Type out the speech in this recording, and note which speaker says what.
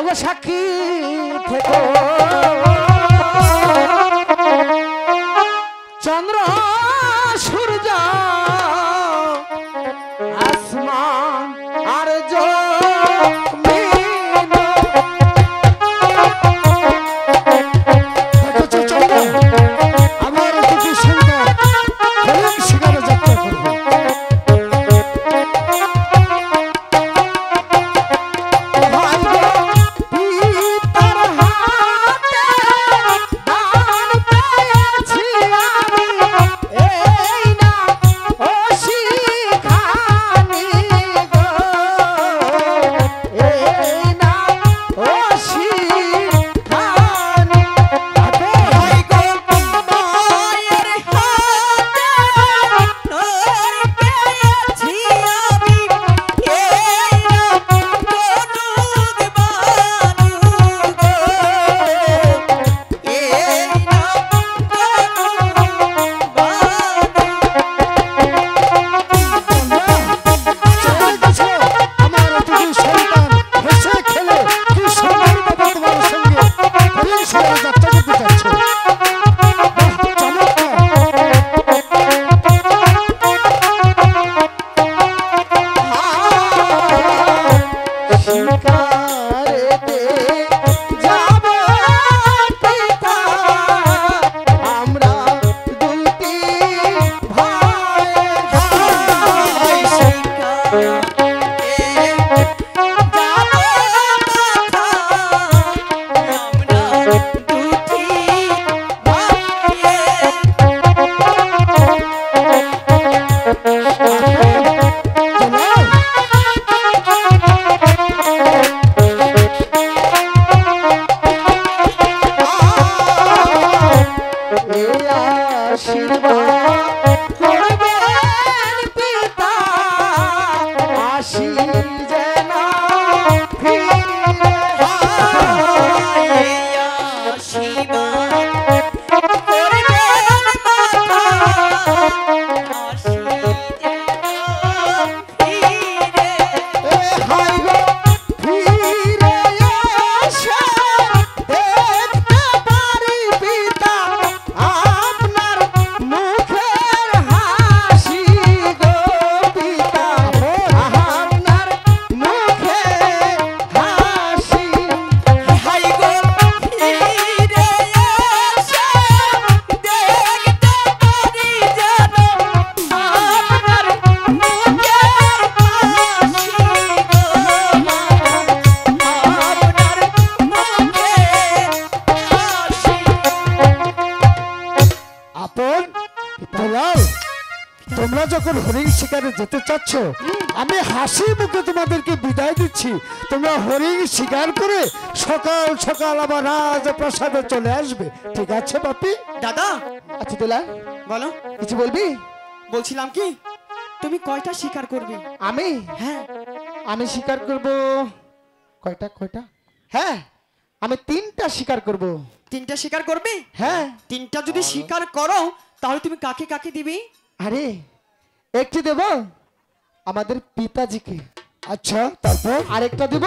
Speaker 1: ওগো সাক্ষী থেকো চন্দ্র সূর্য আসমান আর জমিন দেখেছো চন্দ্র আমার দুটি সন্তান হরিণ শিকারে যাত্রা করবে তোমরা যখন হরিণ শিকারে যেতে চাচ্ছ আমি হাসি মুখে তোমাদেরকে বিদায় দিচ্ছি তোমরা হরিণ শিকার করে সকাল সকাল আবার রাজপ্রাসাদে চলে আসবে ঠিক আছে বাপি
Speaker 2: দাদা
Speaker 1: আচ্ছা তোলা
Speaker 2: বলো
Speaker 1: কিছু বলবি
Speaker 2: বলছিলাম কি তুমি কয়টা শিকার করবে
Speaker 1: আমি
Speaker 2: হ্যাঁ
Speaker 1: আমি শিকার করব কয়টা কয়টা হ্যাঁ আমি তিনটা শিকার করব
Speaker 2: তিনটা শিকার করবে
Speaker 1: হ্যাঁ
Speaker 2: তিনটা যদি শিকার করো তাহলে তুমি কাকে কাকে দিবে
Speaker 1: আরে একটি দেব আমাদের পিতাজিকে আচ্ছা তারপর আরেকটা দেব